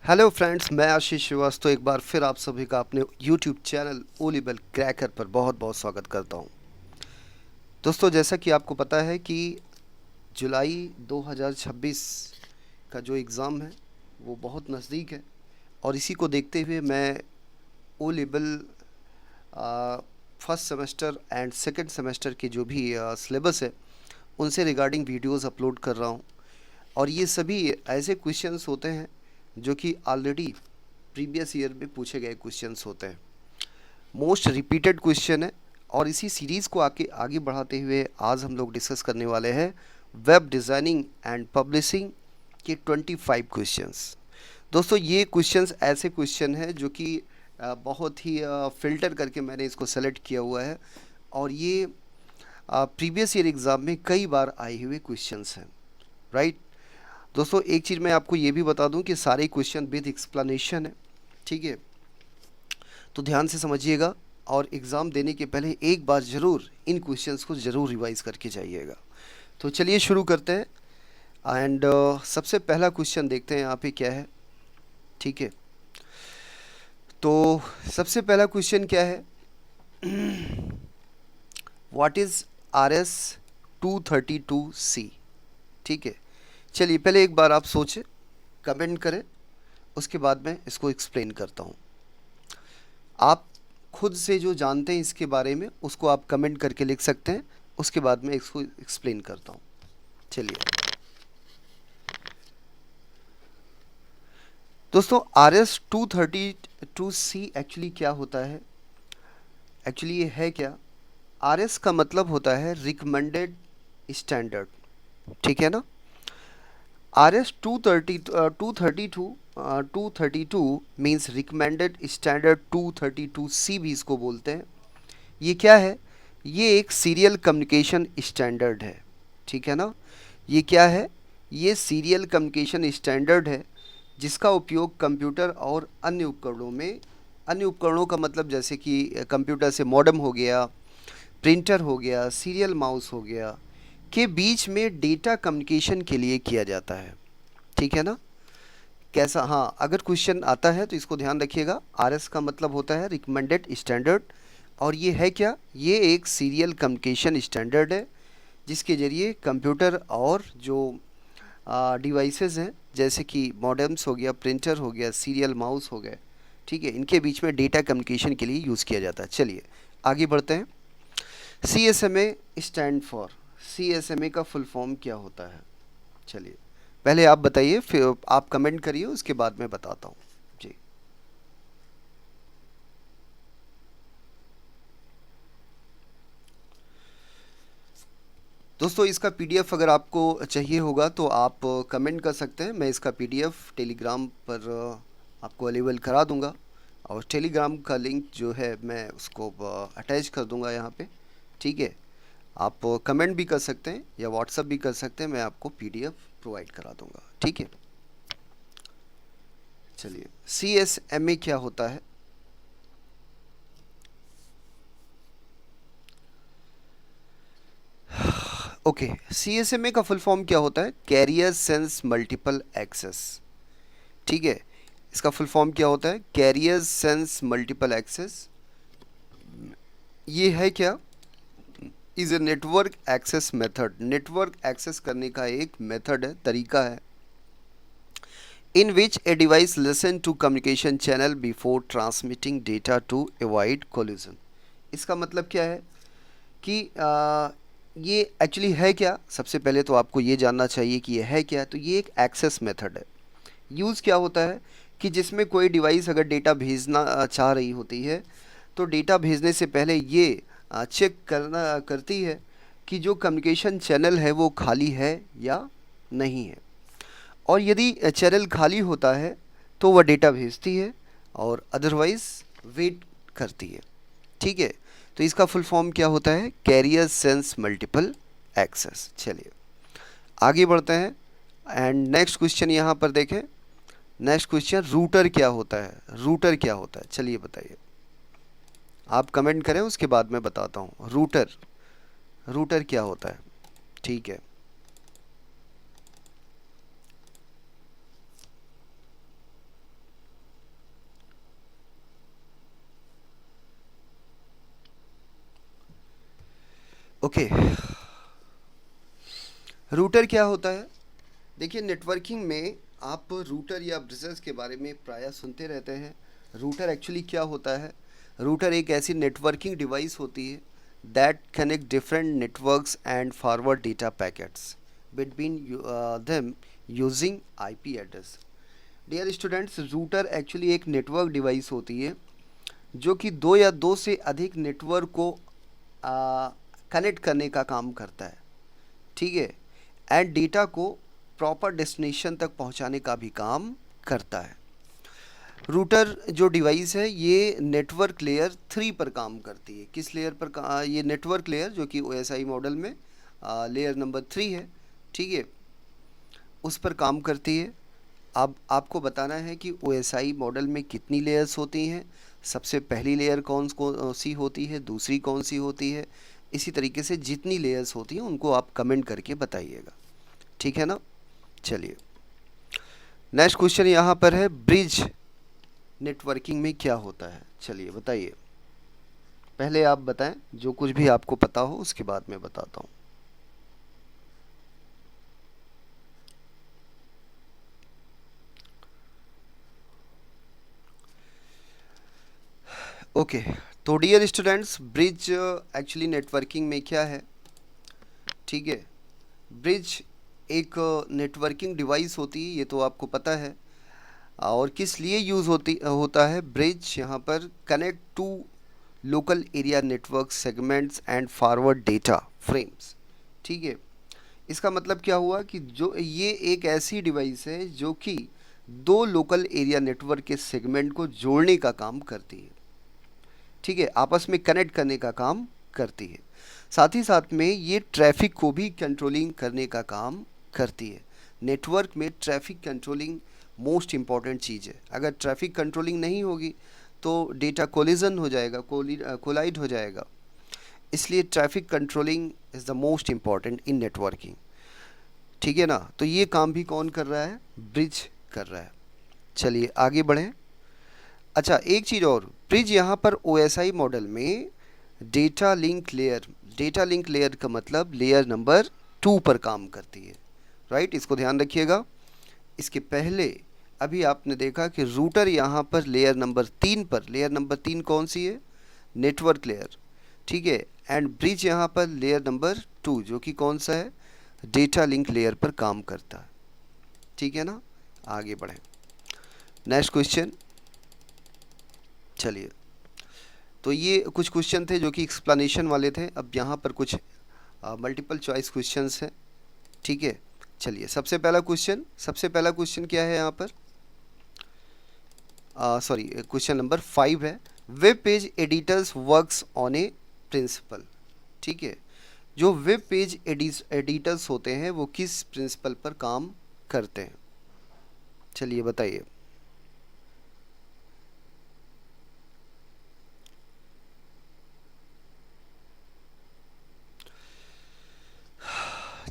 Hello friends, मैं आशीष श्रीवास्तव एक बार फिर आप सभी का अपने YouTube channel O level cracker पर बहुत बहुत स्वागत करता हूं। दोस्तों, जैसा कि आपको पता है कि जुलाई 2026 का जो एग्ज़ाम है वो बहुत नज़दीक है और इसी को देखते हुए मैं O level first semester and second semester के जो भी सिलेबस है उनसे रिगार्डिंग वीडियोस अपलोड कर रहा हूं। और ये सभी ऐसे क्वेश्चंस होते हैं जो कि ऑलरेडी प्रीवियस ईयर में पूछे गए क्वेश्चंस होते हैं, मोस्ट रिपीटेड क्वेश्चन है। और इसी सीरीज़ को आगे आगे बढ़ाते हुए आज हम लोग डिस्कस करने वाले हैं वेब डिज़ाइनिंग एंड पब्लिशिंग के 25 क्वेश्चंस। दोस्तों, ये क्वेश्चंस ऐसे क्वेश्चन हैं जो कि बहुत ही फ़िल्टर करके मैंने इसको सेलेक्ट किया हुआ है और ये प्रीवियस ईयर एग्ज़ाम में कई बार आए हुए क्वेश्चंस हैं, राइट। दोस्तों, एक चीज़ मैं आपको ये भी बता दूं कि सारे क्वेश्चन विद एक्सप्लेनेशन है, ठीक है। तो ध्यान से समझिएगा और एग्ज़ाम देने के पहले एक बार ज़रूर इन क्वेश्चंस को ज़रूर रिवाइज करके जाइएगा। तो चलिए शुरू करते हैं एंड सबसे पहला क्वेश्चन देखते हैं यहाँ पे क्या है, ठीक है। तो सबसे पहला क्वेश्चन क्या है, व्हाट इज़ RS-232C, ठीक है। चलिए पहले एक बार आप सोचें, कमेंट करें, उसके बाद मैं इसको एक्सप्लेन करता हूँ। आप खुद से जो जानते हैं इसके बारे में उसको आप कमेंट करके लिख सकते हैं, उसके बाद मैं इसको एक्सप्लेन करता हूँ। चलिए दोस्तों, RS-232C एक्चुअली क्या होता है, एक्चुअली ये है क्या। RS का मतलब होता है रिकमेंडेड स्टैंडर्ड, ठीक है ना। RS-232 means recommended standard 232C भी इसको बोलते हैं। ये क्या है, ये एक सीरियल कम्युनिकेशन स्टैंडर्ड है, ठीक है ना। ये क्या है, ये सीरियल कम्युनिकेशन स्टैंडर्ड है जिसका उपयोग कंप्यूटर और अन्य उपकरणों का मतलब जैसे कि कंप्यूटर से मॉडेम हो गया, प्रिंटर हो गया, सीरियल माउस हो गया, के बीच में डेटा कम्युनिकेशन के लिए किया जाता है, ठीक है ना। कैसा, हाँ, अगर क्वेश्चन आता है तो इसको ध्यान रखिएगा। RS का मतलब होता है रिकमेंडेड स्टैंडर्ड और ये है क्या, ये एक सीरियल कम्युनिकेशन स्टैंडर्ड है जिसके ज़रिए कंप्यूटर और जो डिवाइसेस हैं जैसे कि मॉडेम्स हो गया, प्रिंटर हो गया, सीरियल माउस हो गए, ठीक है, इनके बीच में डेटा कम्युनिकेशन के लिए यूज़ किया जाता है। चलिए आगे बढ़ते हैं। CSMA स्टैंड फॉर, CSMA का फुल फॉर्म क्या होता है। चलिए पहले आप बताइए, फिर आप कमेंट करिए, उसके बाद मैं बताता हूँ जी। दोस्तों, इसका PDF अगर आपको चाहिए होगा तो आप कमेंट कर सकते हैं, मैं इसका PDF टेलीग्राम पर आपको अवेलेबल करा दूंगा और टेलीग्राम का लिंक जो है मैं उसको अटैच कर दूंगा यहाँ पे, ठीक है। आप कमेंट भी कर सकते हैं या व्हाट्सअप भी कर सकते हैं, मैं आपको PDF प्रोवाइड करा दूंगा, ठीक है। चलिए, CSMA क्या होता है। ओके, CSMA का फुल फॉर्म क्या होता है, कैरियर सेंस मल्टीपल एक्सेस, ठीक है। इसका फुल फॉर्म क्या होता है, कैरियर सेंस मल्टीपल एक्सेस। ये है क्या, is a network access method, network access करने का एक मेथड है, तरीका है, in which a device listen to communication channel before transmitting data to avoid collision. इसका मतलब क्या है कि ये एक्चुअली है क्या, सबसे पहले तो आपको ये जानना चाहिए कि ये है क्या। तो ये एक एक्सेस मेथड है। यूज़ क्या होता है कि जिसमें कोई डिवाइस अगर डेटा भेजना चाह रही होती है तो डेटा भेजने से पहले ये चेक करती है कि जो कम्युनिकेशन चैनल है वो खाली है या नहीं है। और यदि चैनल खाली होता है तो वह डेटा भेजती है और अदरवाइज़ वेट करती है, ठीक है। तो इसका फुल फॉर्म क्या होता है, कैरियर सेंस मल्टीपल एक्सेस। चलिए आगे बढ़ते हैं एंड नेक्स्ट क्वेश्चन यहाँ पर देखें। नेक्स्ट क्वेश्चन, रूटर क्या होता है, रूटर क्या होता है, चलिए बताइए। आप कमेंट करें, उसके बाद मैं बताता हूँ। रूटर, रूटर क्या होता है, ठीक है। ओके, रूटर क्या होता है? देखिए, नेटवर्किंग में आप रूटर या ब्रिजेस के बारे में प्रायः सुनते रहते हैं। रूटर एक्चुअली क्या होता है? रूटर एक ऐसी नेटवर्किंग डिवाइस होती है that connect different networks and forward data packets between them using IP address. Dear students, router actually एक नेटवर्क डिवाइस होती है जो कि दो या दो से अधिक नेटवर्क को कनेक्ट करने का काम करता है, ठीक है, एंड डेटा को प्रॉपर डेस्टिनेशन तक पहुंचाने का भी काम करता है। रूटर जो डिवाइस है ये नेटवर्क लेयर 3 पर काम करती है। किस लेयर पर ये नेटवर्क लेयर जो कि OSI मॉडल में लेयर नंबर 3 है, ठीक है, उस पर काम करती है। अब आपको बताना है कि OSI मॉडल में कितनी लेयर्स होती हैं, सबसे पहली लेयर कौन सी होती है, दूसरी कौन सी होती है, इसी तरीके से जितनी लेयर्स होती हैं उनको आप कमेंट करके बताइएगा, ठीक है ना। चलिए, नेक्स्ट क्वेश्चन यहाँ पर है, ब्रिज नेटवर्किंग में क्या होता है? चलिए बताइए, पहले आप बताएं, जो कुछ भी आपको पता हो उसके बाद मैं बताता हूँ। ओके, तो dear students, bridge actually networking में क्या है, ठीक है। ब्रिज एक नेटवर्किंग डिवाइस होती है, ये तो आपको पता है। और किस लिए यूज़ होता है ब्रिज? यहाँ पर connect to local area network segments and forward data frames, ठीक है। इसका मतलब क्या हुआ कि जो ये एक ऐसी डिवाइस है जो कि दो लोकल एरिया नेटवर्क के सेगमेंट को जोड़ने का काम करती है, ठीक है, आपस में कनेक्ट करने का काम करती है। साथ ही साथ में ये ट्रैफिक को भी कंट्रोलिंग करने का काम करती है। नेटवर्क में ट्रैफिक कंट्रोलिंग मोस्ट इम्पॉर्टेंट चीज़ है। अगर ट्रैफिक कंट्रोलिंग नहीं होगी तो डेटा कोलिजन हो जाएगा, कोलाइड हो जाएगा। इसलिए traffic controlling is the most important in networking, ठीक है ना। तो ये काम भी कौन कर रहा है? ब्रिज कर रहा है। चलिए आगे बढ़ें। अच्छा, एक चीज़ और, ब्रिज यहाँ पर OSI मॉडल में डेटा लिंक लेयर का मतलब लेयर नंबर 2 पर काम करती है, राइट। इसको ध्यान रखिएगा। इसके पहले अभी आपने देखा कि रूटर यहाँ पर लेयर नंबर 3 पर, लेयर नंबर 3 कौन सी है? नेटवर्क लेयर, ठीक है। एंड ब्रिज यहाँ पर लेयर नंबर 2 जो कि कौन सा है? डेटा लिंक लेयर पर काम करता है, ठीक है ना। आगे बढ़ें, नेक्स्ट क्वेश्चन। चलिए, तो ये कुछ क्वेश्चन थे जो कि एक्सप्लेनेशन वाले थे। अब यहाँ पर कुछ मल्टीपल चॉइस क्वेश्चंस हैं, ठीक है। चलिए, सबसे पहला क्वेश्चन क्या है यहाँ पर? सॉरी, क्वेश्चन नंबर 5 है, web page editors works on a principle, ठीक है। जो वेब पेज एडिटर्स होते हैं वो किस प्रिंसिपल पर काम करते हैं? चलिए बताइए।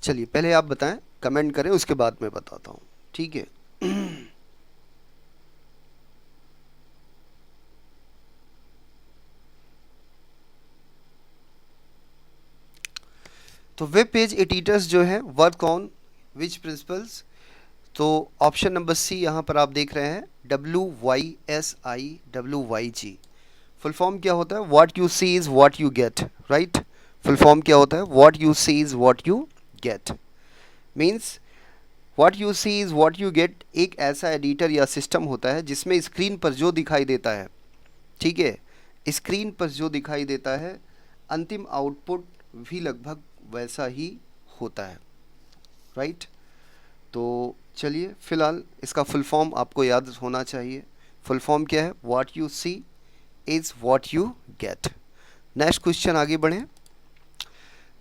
चलिए पहले आप बताएं, कमेंट करें, उसके बाद मैं बताता हूँ, ठीक है। तो वेब पेज एडिटर्स जो है वर्क ऑन विच प्रिंसिपल्स? तो ऑप्शन नंबर सी यहाँ पर आप देख रहे हैं, WYSIWYG। फुल फॉर्म क्या होता है? What you see is what you get, right. Full form क्या होता है? What you see is what you get. Means what you see is what you get एक ऐसा एडिटर या सिस्टम होता है जिसमें स्क्रीन पर जो दिखाई देता है, ठीक है, स्क्रीन पर जो दिखाई देता है अंतिम आउटपुट भी लगभग वैसा ही होता है, राइट। तो चलिए, फिलहाल इसका फुल फॉर्म आपको याद होना चाहिए। फुल फॉर्म क्या है? What you see is what you get. Next question, आगे बढ़ें।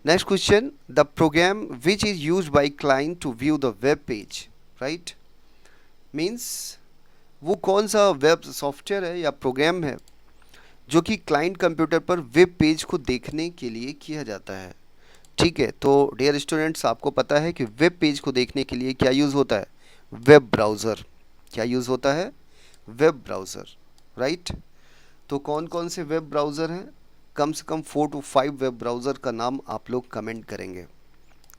Next question, the program which is used by client to view the web page, right. Means वो कौन सा वेब सॉफ्टवेयर है या प्रोग्राम है जो कि क्लाइंट कंप्यूटर पर वेब पेज को देखने के लिए किया जाता है, ठीक है। तो डियर स्टूडेंट्स, आपको पता है कि वेब पेज को देखने के लिए क्या यूज़ होता है? Web browser. क्या यूज़ होता है? Web browser, right. तो कौन कौन से वेब ब्राउज़र हैं? कम से कम 4 to 5 वेब ब्राउज़र का नाम आप लोग कमेंट करेंगे।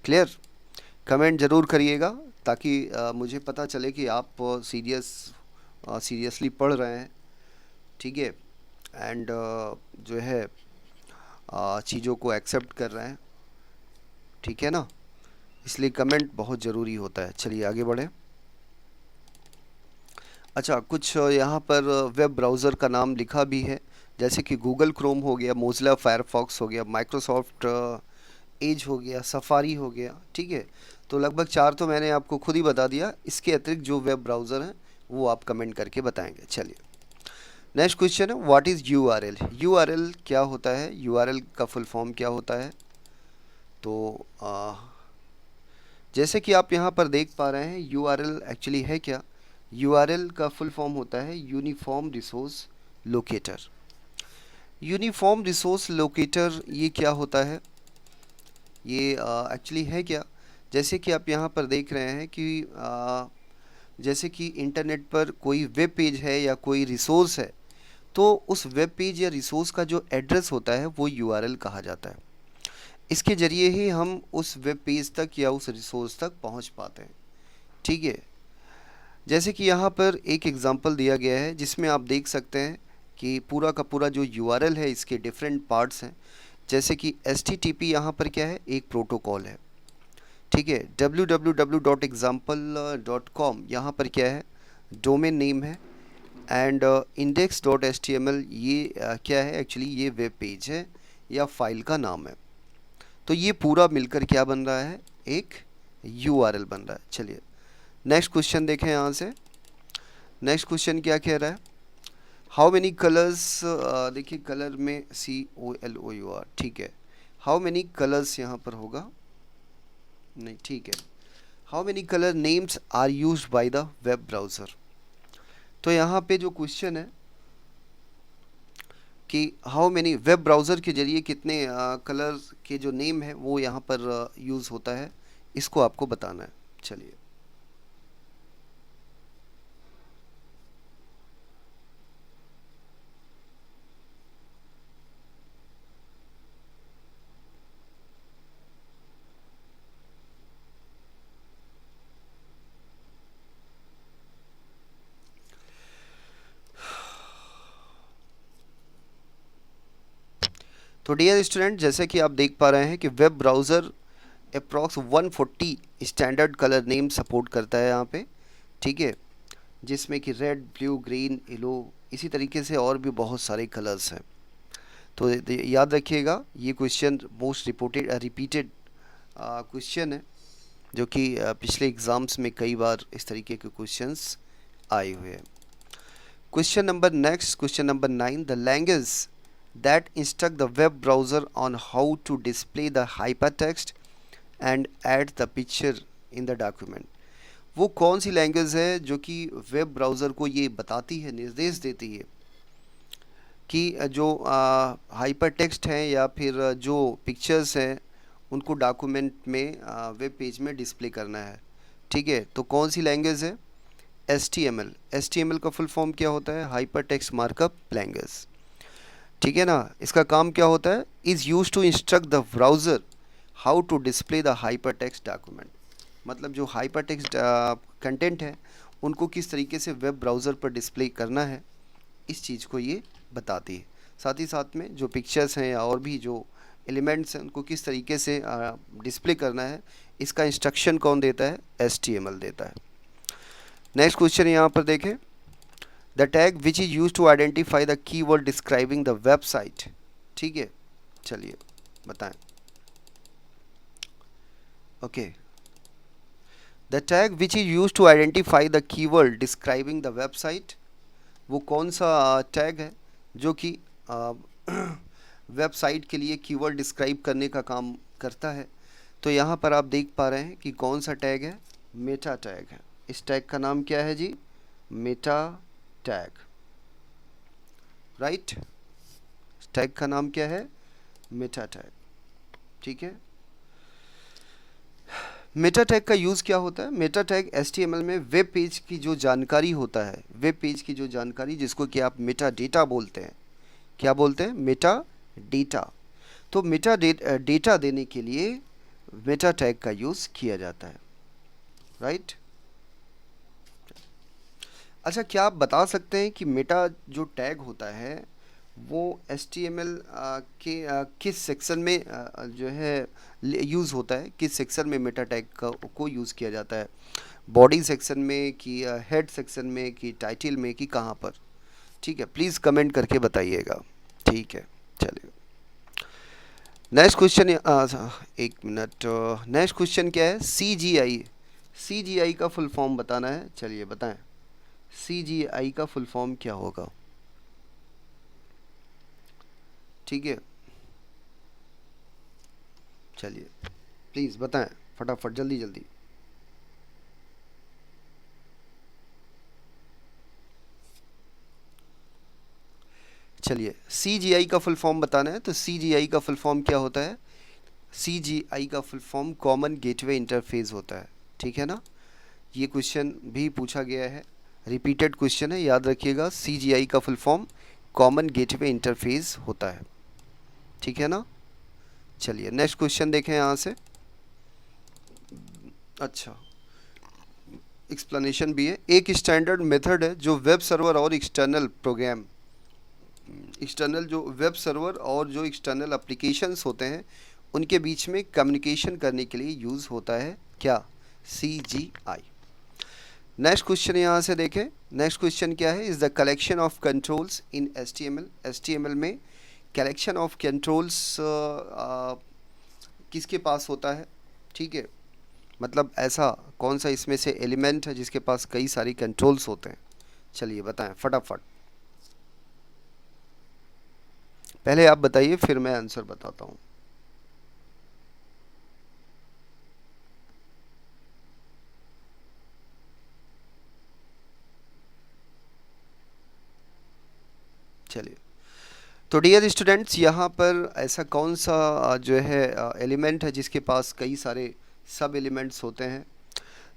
क्लियर? कमेंट ज़रूर करिएगा ताकि मुझे पता चले कि आप सीरियसली पढ़ रहे हैं, ठीक है, एंड जो है चीज़ों को एक्सेप्ट कर रहे हैं, ठीक है ना। इसलिए कमेंट बहुत ज़रूरी होता है। चलिए आगे बढ़ें। अच्छा, कुछ यहाँ पर वेब ब्राउज़र का नाम लिखा भी है, जैसे कि गूगल क्रोम हो गया, मोज़िला फायरफॉक्स हो गया, माइक्रोसॉफ्ट एज हो गया, सफारी हो गया, ठीक है। तो लगभग 4 तो मैंने आपको खुद ही बता दिया। इसके अतिरिक्त जो वेब ब्राउज़र हैं वो आप कमेंट करके बताएंगे। चलिए नेक्स्ट क्वेश्चन है, व्हाट इज़ यूआरएल? यूआरएल क्या होता है? यूआरएल का फुल फॉर्म क्या होता है? तो जैसे कि आप यहाँ पर देख पा रहे हैं, यूआरएल एक्चुअली है क्या? यूआरएल का फुल फॉर्म होता है uniform resource locator. Uniform resource locator ये क्या होता है? ये एक्चुअली है क्या? जैसे कि आप यहाँ पर देख रहे हैं कि जैसे कि इंटरनेट पर कोई वेब पेज है या कोई रिसोर्स है, तो उस वेब पेज या रिसोर्स का जो एड्रेस होता है वो यूआरएल कहा जाता है। इसके ज़रिए ही हम उस वेब पेज तक या उस रिसोर्स तक पहुंच पाते हैं, ठीक है। जैसे कि यहाँ पर एक एग्ज़ाम्पल दिया गया है जिसमें आप देख सकते हैं कि पूरा का पूरा जो यूआरएल है इसके डिफरेंट पार्ट्स हैं। जैसे कि एचटीटीपी यहाँ पर क्या है? एक प्रोटोकॉल है, ठीक है। www.example.com यहाँ पर क्या है? डोमेन नेम है। एंड index.html ये क्या है? एक्चुअली ये वेब पेज है या फाइल का नाम है। तो ये पूरा मिलकर क्या बन रहा है? एक यूआरएल बन रहा है। चलिए नेक्स्ट क्वेश्चन देखें यहाँ से। नेक्स्ट क्वेश्चन क्या कह रहा है? हाउ मेनी कलर्स, देखिए कलर में COLOUR, ठीक है। हाउ मेनी कलर्स यहाँ पर होगा, नहीं, ठीक है। How many colour names are used by the web browser? तो यहाँ पे जो क्वेश्चन है कि हाउ मेनी, वेब ब्राउज़र के जरिए कितने कलर के जो नेम है वो यहाँ पर यूज़ होता है, इसको आपको बताना है। चलिए तो डियर स्टूडेंट, जैसे कि आप देख पा रहे हैं कि web browser approx 140 standard colour name support करता है यहाँ पे, ठीक है, जिसमें कि रेड, ब्लू, ग्रीन, येलो, इसी तरीके से और भी बहुत सारे कलर्स हैं। तो याद रखिएगा, ये क्वेश्चन मोस्ट रिपीटेड क्वेश्चन है, जो कि पिछले एग्ज़ाम्स में कई बार इस तरीके के क्वेश्चंस आए हुए हैं। Question number 9, the language that instruct the web browser on how to display the hypertext and add the picture in the document। वो कौन सी लैंग्वेज है जो कि वेब ब्राउज़र को ये बताती है, निर्देश देती है कि जो हाइपर टेक्स्ट हैं या फिर जो पिक्चर्स हैं उनको डॉक्यूमेंट में वेब पेज में डिस्प्ले करना है, ठीक है। तो कौन सी लैंग्वेज है? HTML। HTML का फुल फॉर्म क्या होता है? हाइपर टेक्स्ट मार्कअप लैंग्वेज, ठीक है ना। इसका काम क्या होता है? Is use to instruct the browser how to display the hyper text document. मतलब जो हाइपर टेक्स्ट कंटेंट है उनको किस तरीके से वेब ब्राउज़र पर डिस्प्ले करना है, इस चीज़ को ये बताती है। साथ ही साथ में जो पिक्चर्स हैं या और भी जो एलिमेंट्स हैं उनको किस तरीके से डिस्प्ले करना है, इसका इंस्ट्रक्शन कौन देता है? HTML देता है। नेक्स्ट क्वेश्चन यहाँ पर देखें, the tag which is use to identify the keyword describing the website, ठीक है। चलिए बताएं। Okay, the tag which is use to identify the keyword describing the website, वो कौन सा टैग है जो कि वेबसाइट के लिए कीवर्ड डिस्क्राइब करने का काम करता है? तो यहाँ पर आप देख पा रहे हैं कि कौन सा टैग है? मेटा टैग है। इस टैग का नाम क्या है जी? Meta tag, right. टैग का नाम क्या है? मेटा टैग, ठीक है। मेटा टैग का यूज़ क्या होता है? मेटा टैग HTML में वेब पेज की जो जानकारी होता है, वेब पेज की जो जानकारी जिसको कि आप मेटा डेटा बोलते हैं, क्या बोलते हैं? Meta data. तो डेटा देने के लिए मेटा टैग का यूज़ किया जाता है, राइट। अच्छा, क्या आप बता सकते हैं कि मेटा जो टैग होता है वो HTML के किस सेक्शन में जो है यूज़ होता है, किस सेक्शन में मेटा टैग को यूज़ किया जाता है? बॉडी सेक्शन में कि हेड सेक्शन में कि टाइटल में कि कहाँ पर? ठीक है, प्लीज़ कमेंट करके बताइएगा। ठीक है, चलिए नेक्स्ट क्वेश्चन। एक मिनट, नेक्स्ट क्वेश्चन क्या है? CGI का फुल फॉर्म बताना है। चलिए बताएं, CGI का फुल फॉर्म क्या होगा? ठीक है, चलिए प्लीज़ बताएं फटाफट, जल्दी जल्दी। चलिए, CGI का फुल फॉर्म बताना है, तो CGI का फुल फॉर्म क्या होता है? CGI का full form common gateway interface होता है, ठीक है ना। ये क्वेश्चन भी पूछा गया है, रिपीटेड क्वेश्चन है, याद रखिएगा। CGI का full form common gateway interface होता है, ठीक है ना। चलिए नेक्स्ट क्वेश्चन देखें यहाँ से। अच्छा, एक्सप्लेनेशन भी है। एक स्टैंडर्ड मेथड है जो वेब सर्वर और एक्सटर्नल एप्लीकेशंस होते हैं उनके बीच में कम्युनिकेशन करने के लिए यूज़ होता है, क्या? CGI। नेक्स्ट क्वेश्चन यहाँ से देखें। नेक्स्ट क्वेश्चन क्या है? Is the collection of controls in HTML में कलेक्शन ऑफ कंट्रोल्स किसके पास होता है? ठीक है, मतलब ऐसा कौन सा इसमें से एलिमेंट है जिसके पास कई सारी कंट्रोल्स होते हैं? चलिए बताएं फटाफट, पहले आप बताइए फिर मैं आंसर बताता हूँ। चलिए, तो डियर स्टूडेंट्स, यहाँ पर ऐसा कौन सा जो है एलिमेंट है जिसके पास कई सारे सब एलिमेंट्स होते हैं?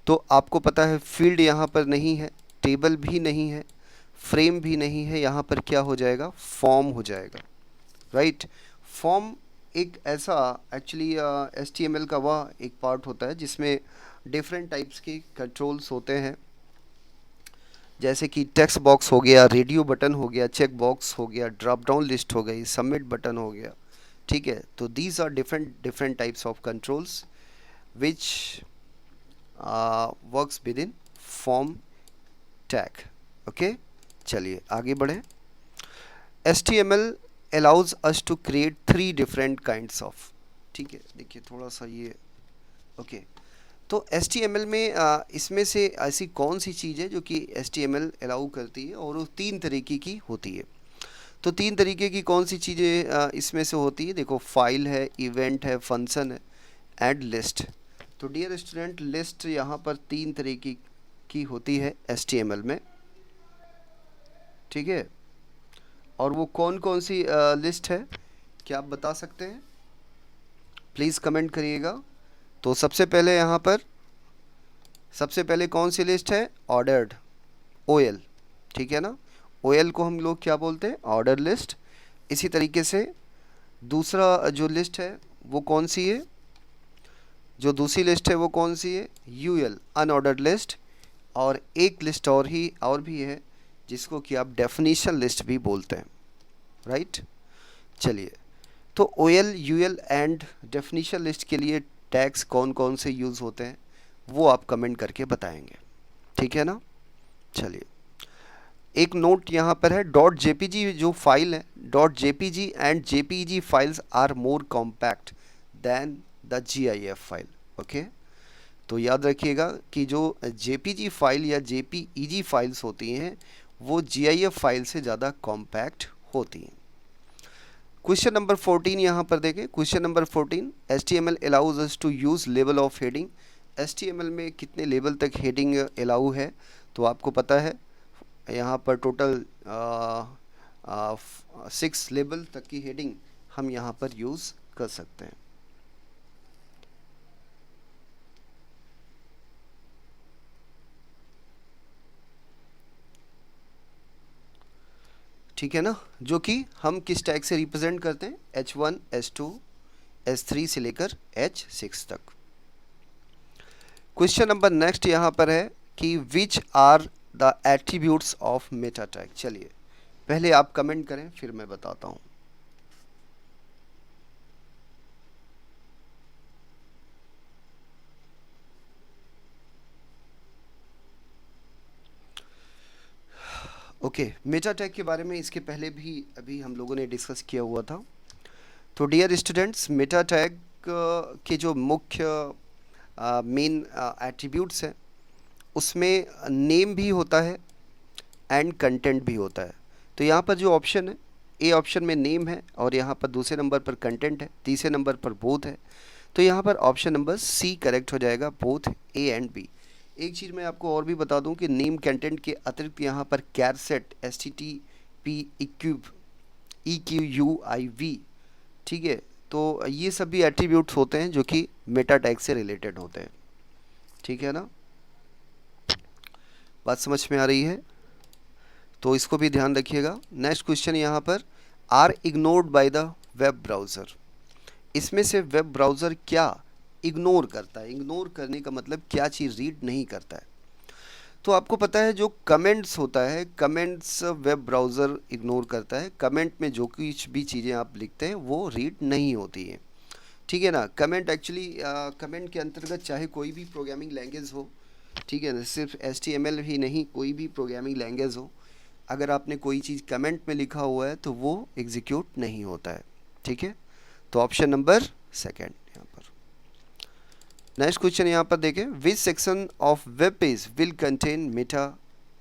तो आपको पता है फील्ड यहाँ पर नहीं है, टेबल भी नहीं है, फ्रेम भी नहीं है, यहाँ पर क्या हो जाएगा? फॉर्म हो जाएगा, राइट। फॉर्म एक ऐसा एक्चुअली HTML का वह एक पार्ट होता है जिसमें डिफरेंट टाइप्स के कंट्रोल्स होते हैं, जैसे कि टेक्स्ट बॉक्स हो गया, रेडियो बटन हो गया, चेक बॉक्स हो गया, ड्रॉप डाउन लिस्ट हो गई, सबमिट बटन हो गया, ठीक है। तो these are different different types of controls which works with in form tag. Okay, चलिए आगे बढ़ें। HTML allows us to create 3 different kinds of, ठीक है, देखिए थोड़ा सा ये, ओके। तो HTML में इसमें से ऐसी कौन सी चीज़ है जो कि HTML अलाउ करती है और वो 3 तरीके की होती है? तो 3 तरीके की कौन सी चीज़ें इसमें से होती है? देखो, फाइल है, इवेंट है, फंक्शन है, एंड लिस्ट। तो डियर स्टूडेंट, लिस्ट यहाँ पर 3 तरीके की होती है HTML में, ठीक है। और वो कौन कौन सी लिस्ट है, क्या आप बता सकते हैं? प्लीज़ कमेंट करिएगा। तो सबसे पहले कौन सी लिस्ट है? ऑर्डर्ड, OL, ठीक है ना। OL को हम लोग क्या बोलते हैं? Order list. इसी तरीके से दूसरा जो लिस्ट है वो कौन सी है? जो दूसरी लिस्ट है वो कौन सी है? UL, unordered list. और एक लिस्ट और भी है जिसको कि आप डेफिनेशन लिस्ट भी बोलते हैं, राइट। चलिए, तो OL, UL and definition list के लिए टैग्स कौन कौन से यूज़ होते हैं वो आप कमेंट करके बताएंगे, ठीक है ना। चलिए, एक नोट यहाँ पर है, डॉट जेपीजी जो फाइल है, dot JPG and JPG files are more compact than the GIF file. Okay, तो याद रखिएगा कि जो जेपीजी फाइल या जेपीईजी फाइल्स होती हैं वो GIF फाइल से ज़्यादा कॉम्पैक्ट होती हैं। क्वेश्चन नंबर 14 यहाँ पर देखें। Question number 14, HTML allows us to use level of heading. HTML में कितने लेवल तक हेडिंग अलाउ है? तो आपको पता है यहाँ पर टोटल 6 लेवल तक की हेडिंग हम यहाँ पर यूज़ कर सकते हैं। ठीक है ना, जो कि हम किस टैग से रिप्रेजेंट करते हैं, H1 H2 H3 से लेकर H6 तक। क्वेश्चन नंबर नेक्स्ट यहाँ पर है कि which are the attributes of meta tag. चलिए पहले आप कमेंट करें फिर मैं बताता हूँ। ओके, मेटा टैग के बारे में इसके पहले भी अभी हम लोगों ने डिस्कस किया हुआ था। तो डियर स्टूडेंट्स, मेटा टैग के जो मुख्य मेन एट्रीब्यूट्स हैं उसमें नेम भी होता है एंड कंटेंट भी होता है। तो यहाँ पर जो ऑप्शन है, ए ऑप्शन में नेम है और यहाँ पर दूसरे नंबर पर कंटेंट है, तीसरे नंबर पर बोथ है। तो यहाँ पर ऑप्शन नंबर सी करेक्ट हो जाएगा, बोथ ए एंड बी। एक चीज़ मैं आपको और भी बता दूं कि नेम कंटेंट के अतिरिक्त यहाँ पर कैरसेट, HTTP, EQUIV, ठीक है, तो ये सब भी एट्रीब्यूट्स होते हैं जो कि मेटा टैग से रिलेटेड होते हैं। ठीक है ना, बात समझ में आ रही है? तो इसको भी ध्यान रखिएगा। नेक्स्ट क्वेश्चन यहाँ पर, are ignored by the web browser. इसमें से वेब ब्राउज़र क्या इग्नोर करता है? इग्नोर करने का मतलब क्या चीज़ रीड नहीं करता है? तो आपको पता है जो कमेंट्स होता है, कमेंट्स वेब ब्राउज़र इग्नोर करता है। कमेंट में जो कुछ भी चीज़ें आप लिखते हैं वो रीड नहीं होती हैं। ठीक है ना, कमेंट एक्चुअली कमेंट के अंतर्गत चाहे कोई भी प्रोग्रामिंग लैंग्वेज हो, ठीक है ना, सिर्फ HTML ही नहीं, कोई भी प्रोग्रामिंग लैंग्वेज हो, अगर आपने कोई चीज़ कमेंट में लिखा हुआ है तो वो एग्जीक्यूट नहीं होता है। ठीक है, तो ऑप्शन नंबर सेकेंड यहाँ पर। नेक्स्ट क्वेश्चन यहाँ पर देखें, which section of web page will contain Meta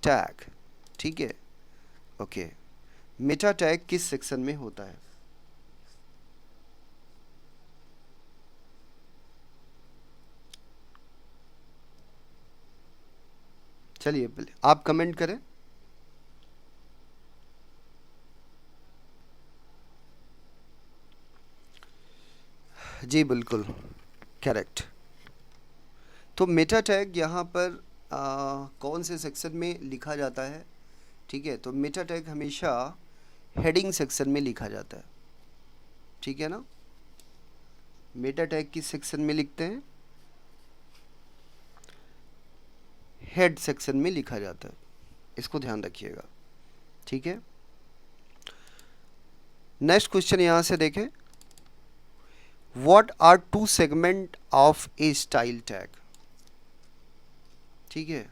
tag. ठीक है, ओके, मेटा टैग किस सेक्शन में होता है? चलिए पहले आप कमेंट करें। जी बिल्कुल करेक्ट। तो मेटा टैग यहाँ पर कौन से सेक्शन में लिखा जाता है? ठीक है, तो मेटा टैग हमेशा हेडिंग सेक्शन में लिखा जाता है। ठीक है ना, मेटा टैग किस सेक्शन में लिखते हैं? हेड सेक्शन में लिखा जाता है, इसको ध्यान रखिएगा। ठीक है, नेक्स्ट क्वेश्चन यहाँ से देखें, what are two segment of a style tag. ठीक है,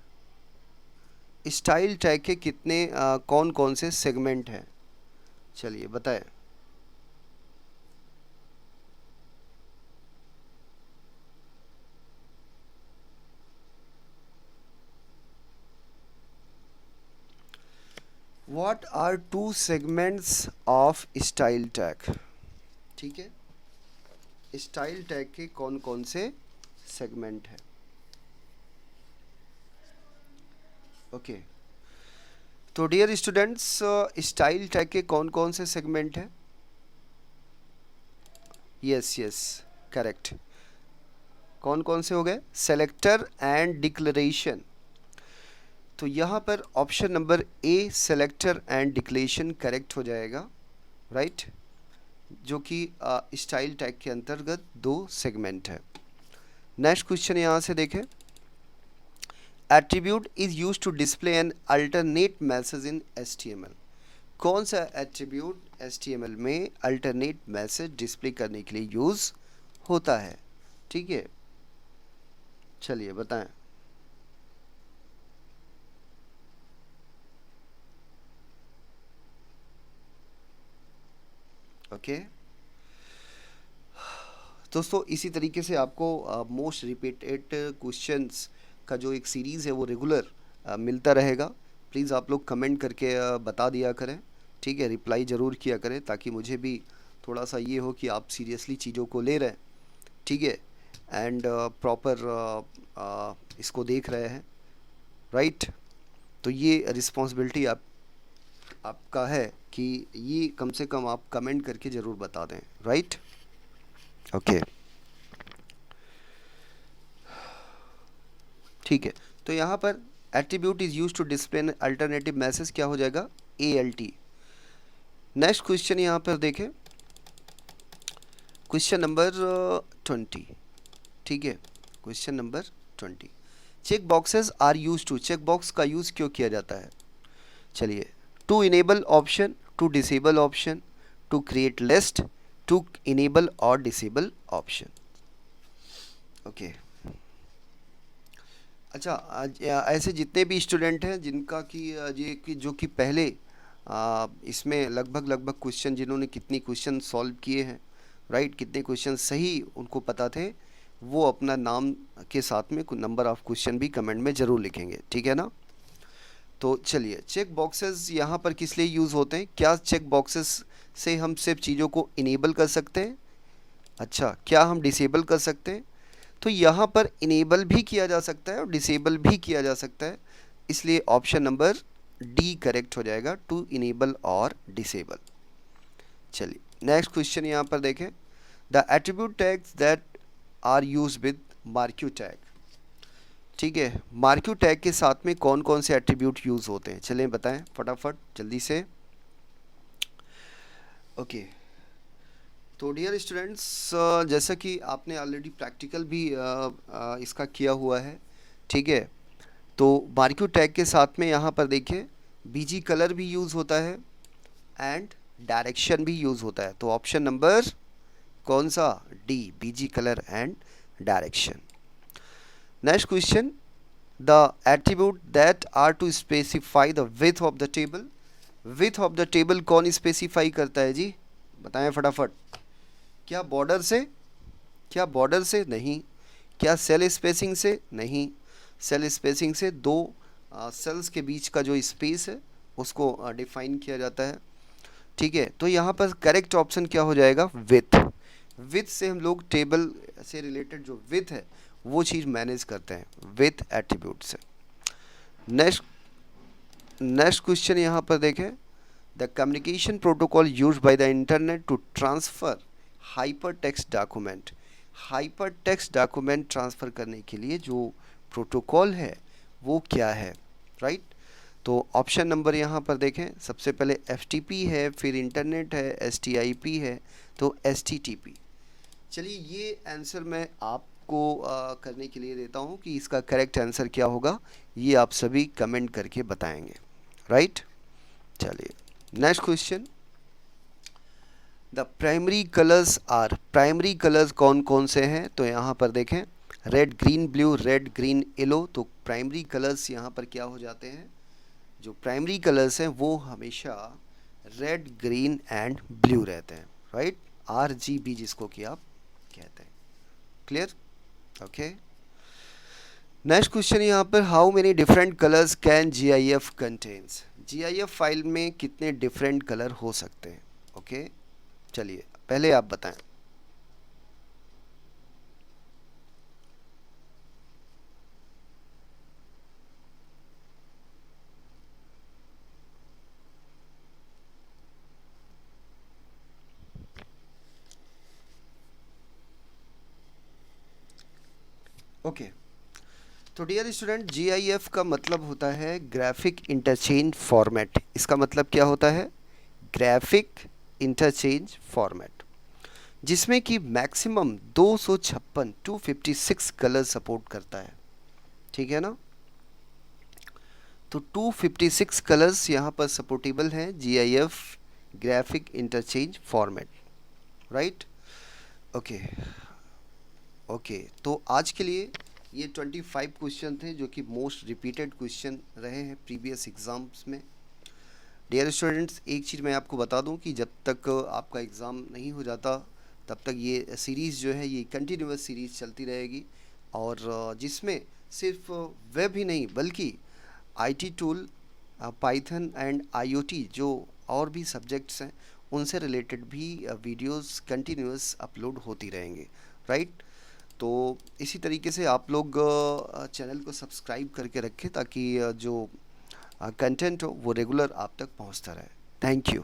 स्टाइल टैग के कितने कौन कौन से सेगमेंट हैं? चलिए बताएं। What are two segments of style tag. ठीक है, स्टाइल टैग के कौन कौन से सेगमेंट हैं? ओके, तो डियर स्टूडेंट्स, स्टाइल टैग के कौन कौन से सेगमेंट हैं? Yes yes correct. कौन कौन से हो गए? Selector and declaration. तो यहाँ पर option number A selector and declaration correct हो जाएगा, राइट, जो कि स्टाइल टैग के अंतर्गत दो सेगमेंट है। नेक्स्ट क्वेश्चन यहाँ से देखें, attribute is use to display an alternate message in HTML। कौन सा एट्रीब्यूट HTML में अल्टरनेट मैसेज डिस्प्ले करने के लिए यूज होता है? ठीक है, चलिए बताएं। ओके दोस्तों, इसी तरीके से आपको मोस्ट रिपीटेड क्वेश्चंस का जो एक सीरीज़ है वो रेगुलर मिलता रहेगा। प्लीज़ आप लोग कमेंट करके बता दिया करें, ठीक है, रिप्लाई ज़रूर किया करें, ताकि मुझे भी थोड़ा सा ये हो कि आप सीरियसली चीज़ों को ले रहे हैं, ठीक है, एंड प्रॉपर इसको देख रहे हैं, राइट। तो ये रिस्पॉन्सिबिलिटी आपका है कि ये कम से कम आप कमेंट करके ज़रूर बता दें, राइट। ओके ठीक है, तो यहाँ पर attribute is use to display an alternative message क्या हो जाएगा? ALT। नेक्स्ट क्वेश्चन यहाँ पर देखें, क्वेश्चन नंबर 20, ठीक है, question number 20। Check boxes are use to, check box का यूज़ क्यों किया जाता है? चलिए, to enable option, to disable option, to create list, to enable और डिसेबल ऑप्शन। ओके, अच्छा, ऐसे जितने भी स्टूडेंट हैं जिनका कि जो कि पहले इसमें लगभग क्वेश्चन, जिन्होंने कितनी क्वेश्चन सॉल्व किए हैं, राइट, कितने क्वेश्चन सही उनको पता थे, वो अपना नाम के साथ में नंबर ऑफ क्वेश्चन भी कमेंट में ज़रूर लिखेंगे, ठीक है ना। तो चलिए, चेक बॉक्सेस यहाँ पर किस लिए यूज़ होते हैं? क्या चेक बॉक्सेस से हम सिर्फ चीज़ों को इनेबल कर सकते हैं? अच्छा, क्या हम डिसेबल कर सकते हैं? तो यहाँ पर इनेबल भी किया जा सकता है और डिसेबल भी किया जा सकता है, इसलिए ऑप्शन नंबर डी करेक्ट हो जाएगा, टू इनेबल और डिसेबल। चलिए, नेक्स्ट क्वेश्चन यहाँ पर देखें, the attribute tags that are use with marquee tag, ठीक है, मार्क्यू टैग के साथ में कौन कौन से एट्रीब्यूट यूज़ होते हैं? चलें बताएं फटाफट जल्दी से। ओके, तो डियर स्टूडेंट्स, जैसा कि आपने ऑलरेडी प्रैक्टिकल भी इसका किया हुआ है, ठीक है, तो मार्क्यू टैग के साथ में यहाँ पर देखिए बीजी कलर भी यूज़ होता है एंड डायरेक्शन भी यूज़ होता है, तो ऑप्शन नंबर कौन सा? D, BG colour and direction. Next question, the attribute that are to specify the width of the table, width of the table कौन स्पेसिफाई करता है जी? बताएं फटाफट। क्या बॉर्डर से? क्या बॉर्डर से? नहीं। क्या सेल स्पेसिंग से? नहीं। सेल स्पेसिंग से दो सेल्स के बीच का जो स्पेस है उसको डिफाइन किया जाता है, ठीक है। तो यहाँ पर करेक्ट ऑप्शन क्या हो जाएगा? विथ। विथ से हम लोग टेबल से रिलेटेड जो विथ है वो चीज़ मैनेज करते हैं विथ एट्रीब्यूट से। नेक्स्ट क्वेश्चन यहाँ पर देखें, the communication protocol used by the internet to transfer hyper text document, hyper text document transfer करने के लिए जो प्रोटोकॉल है वो क्या है, राइट। तो ऑप्शन नंबर यहाँ पर देखें, सबसे पहले FTP है, फिर इंटरनेट है, STIP है, तो STTP। चलिए, ये आंसर मैं आपको करने के लिए देता हूँ कि इसका करेक्ट आंसर क्या होगा, ये आप सभी कमेंट करके बताएंगे, राइट। चलिए, next question, the primary colours are, primary colours कौन कौन से हैं? तो यहाँ पर देखें, red green blue, red green yellow, तो प्राइमरी कलर्स यहाँ पर क्या हो जाते हैं? जो प्राइमरी कलर्स हैं वो हमेशा रेड ग्रीन एंड ब्लू रहते हैं, राइट, RGB जिसको कि आप कहते हैं। क्लियर? ओके। नेक्स्ट क्वेश्चन यहाँ पर, how many different colours can GIF contains, GIF file में कितने डिफरेंट कलर हो सकते हैं? ओके, चलिए पहले आप बताएं। ओके, तो डियर स्टूडेंट, GIF का मतलब होता है ग्राफिक इंटरचेंज फॉर्मेट। इसका मतलब क्या होता है? ग्राफिक इंटरचेंज फॉर्मेट, जिसमें कि मैक्सिमम 256 कलर सपोर्ट करता है, ठीक है ना। तो 256 कलर्स यहाँ पर सपोर्टेबल हैं GIF graphic interchange format, right. Okay okay, तो आज के लिए ये 25 क्वेश्चन थे जो कि मोस्ट रिपीटेड क्वेश्चन रहे हैं प्रीवियस एग्ज़ाम्स में। डियर स्टूडेंट्स, एक चीज़ मैं आपको बता दूं कि जब तक आपका एग्ज़ाम नहीं हो जाता तब तक ये सीरीज़ जो है ये कंटिन्यूअस सीरीज़ चलती रहेगी, और जिसमें सिर्फ वेब ही नहीं बल्कि IT tool, Python and IoT जो और भी सब्जेक्ट्स हैं उनसे रिलेटेड भी वीडियोस कंटिन्यूअस अपलोड होती रहेंगे, राइट। तो इसी तरीके से आप लोग चैनल को सब्सक्राइब करके रखें ताकि जो कंटेंट हो वो रेगुलर आप तक पहुंचता रहे। Thank you.